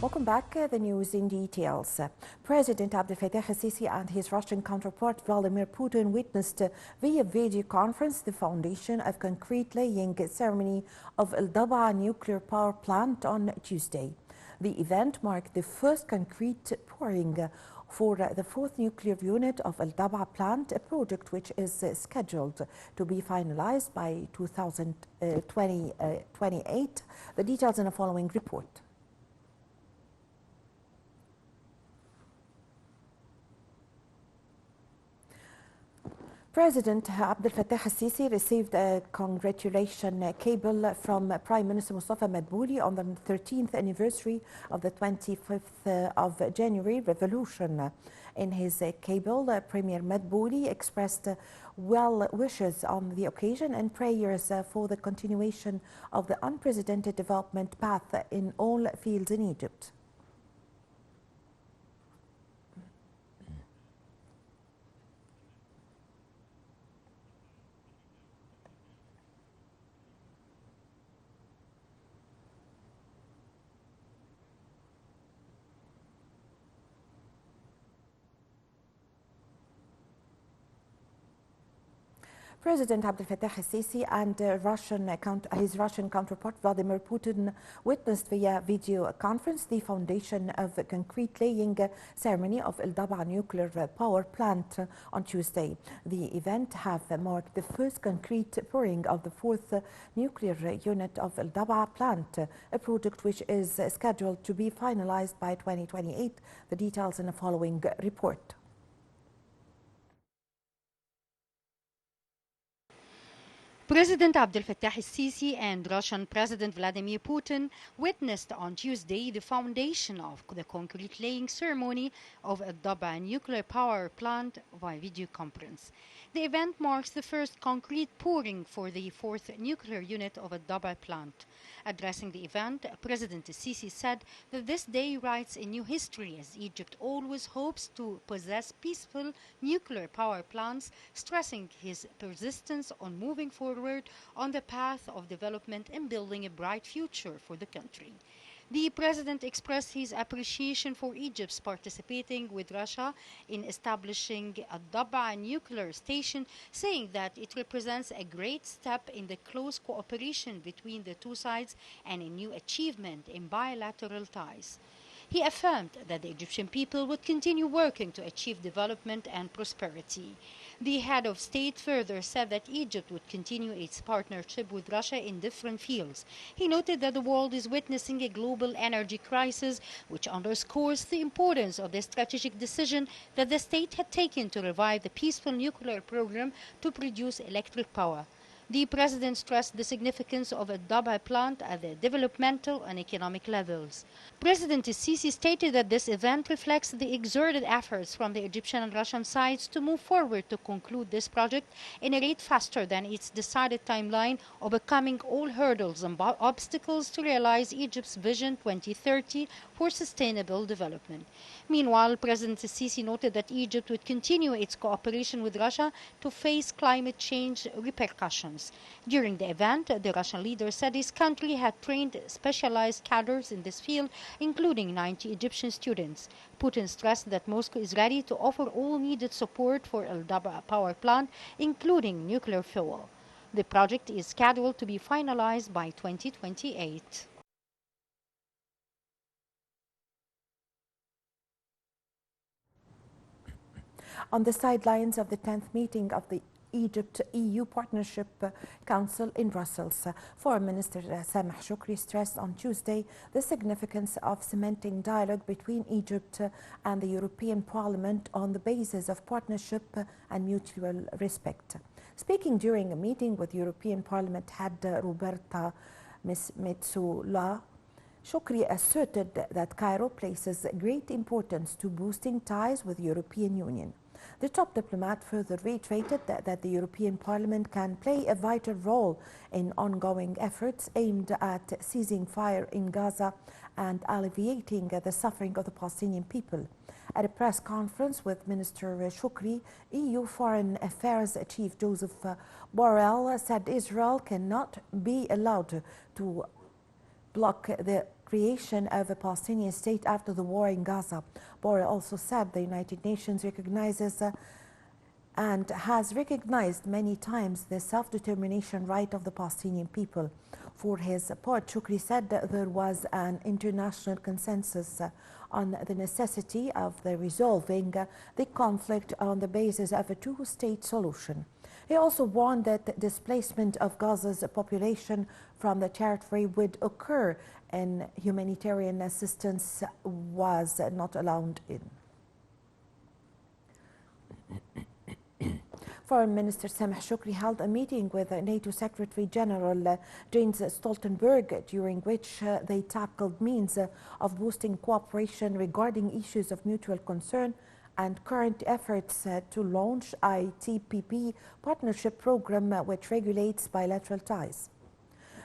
Welcome back. The news in details. President Abdel Fattah el-Sisi and his Russian counterpart Vladimir Putin witnessed via video conference the foundation of concrete laying ceremony of Al-Daba nuclear power plant on Tuesday. The event marked the first concrete pouring for the fourth nuclear unit of Al-Daba plant, a project which is scheduled to be finalized by 2028. The details in the following report. President Abdel Fattah el-Sisi received a congratulation cable from Prime Minister Mustafa Madbouli on the 13th anniversary of the 25th of January revolution. In his cable, Premier Madbouli expressed well wishes on the occasion and prayers for the continuation of the unprecedented development path in all fields in Egypt. President Abdel Fattah el-Sisi and his Russian counterpart Vladimir Putin witnessed via video conference the foundation of the concrete laying ceremony of Al-Daba nuclear power plant on Tuesday. The event have marked the first concrete pouring of the fourth nuclear unit of Al-Daba plant, a project which is scheduled to be finalized by 2028. The details in the following report. President Abdel Fattah el-Sisi and Russian President Vladimir Putin witnessed on Tuesday the foundation of the concrete laying ceremony of Al-Daba nuclear power plant via video conference. The event marks the first concrete pouring for the fourth nuclear unit of Al-Daba plant. Addressing the event, President el-Sisi said that this day writes a new history as Egypt always hopes to possess peaceful nuclear power plants, stressing his persistence on moving forward on the path of development and building a bright future for the country. The president expressed his appreciation for Egypt's participating with Russia in establishing a Daba nuclear station, saying that it represents a great step in the close cooperation between the two sides and a new achievement in bilateral ties. He affirmed that the Egyptian people would continue working to achieve development and prosperity. The head of state further said that Egypt would continue its partnership with Russia in different fields. He noted that the world is witnessing a global energy crisis, which underscores the importance of the strategic decision that the state had taken to revive the peaceful nuclear program to produce electric power. The president stressed the significance of a Daba plant at the developmental and economic levels. President el-Sisi stated that this event reflects the exerted efforts from the Egyptian and Russian sides to move forward to conclude this project in a rate faster than its decided timeline, overcoming all hurdles and obstacles to realize Egypt's Vision 2030 for sustainable development. Meanwhile, President el-Sisi noted that Egypt would continue its cooperation with Russia to face climate change repercussions. During the event, the Russian leader said his country had trained specialized cadres in this field, including 90 Egyptian students. Putin stressed that Moscow is ready to offer all needed support for Al-Daba power plant, including nuclear fuel. The project is scheduled to be finalized by 2028. On the sidelines of the 10th meeting of the Egypt-EU Partnership Council in Brussels, Foreign Minister Sameh Shoukry stressed on Tuesday the significance of cementing dialogue between Egypt and the European Parliament on the basis of partnership and mutual respect. Speaking during a meeting with European Parliament head Roberta Metsola, Shoukry asserted that Cairo places great importance to boosting ties with the European Union. The top diplomat further reiterated that the European Parliament can play a vital role in ongoing efforts aimed at ceasing fire in Gaza and alleviating the suffering of the Palestinian people. At a press conference with Minister Shoukry, EU Foreign Affairs Chief Joseph Borrell said Israel cannot be allowed to block the creation of a Palestinian state after the war in Gaza. Borrell also said the United Nations recognizes and has recognized many times the self-determination right of the Palestinian people. For his part, Shukri said that there was an international consensus on the necessity of resolving the conflict on the basis of a two-state solution. He also warned that displacement of Gaza's population from the territory would occur and humanitarian assistance was not allowed in. Foreign Minister Sameh Shoukry held a meeting with NATO Secretary General Jens Stoltenberg, during which they tackled means of boosting cooperation regarding issues of mutual concern and current efforts to launch ITPP partnership program which regulates bilateral ties.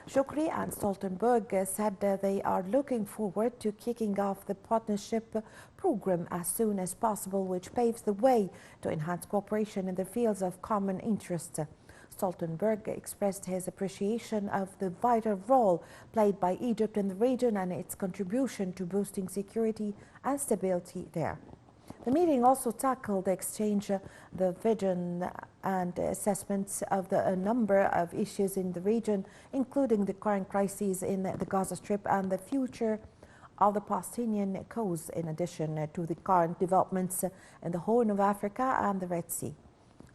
Shoukry and Stoltenberg said they are looking forward to kicking off the partnership program as soon as possible, which paves the way to enhance cooperation in the fields of common interest. Stoltenberg expressed his appreciation of the vital role played by Egypt in the region and its contribution to boosting security and stability there. The meeting also tackled the exchange, the vision and assessments of a number of issues in the region, including the current crises in the Gaza Strip and the future of the Palestinian cause, in addition to the current developments in the Horn of Africa and the Red Sea.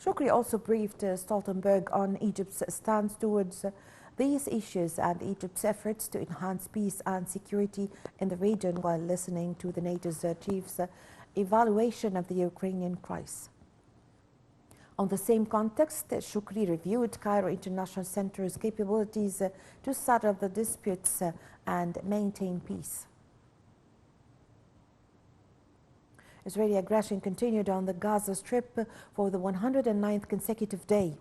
Shoukry also briefed Stoltenberg on Egypt's stance towards these issues and Egypt's efforts to enhance peace and security in the region while listening to the NATO's chief's evaluation of the Ukrainian crisis. On the same context, Shoukry reviewed Cairo International Center's capabilities to settle the disputes and maintain peace. Israeli aggression continued on the Gaza Strip for the 109th consecutive day.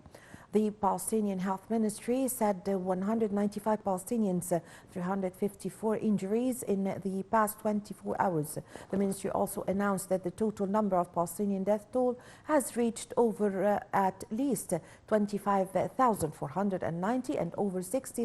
The Palestinian Health Ministry said 195 Palestinians, 354 injuries in the past 24 hours. The ministry also announced that the total number of Palestinian death toll has reached over at least 25,490 and over 60,000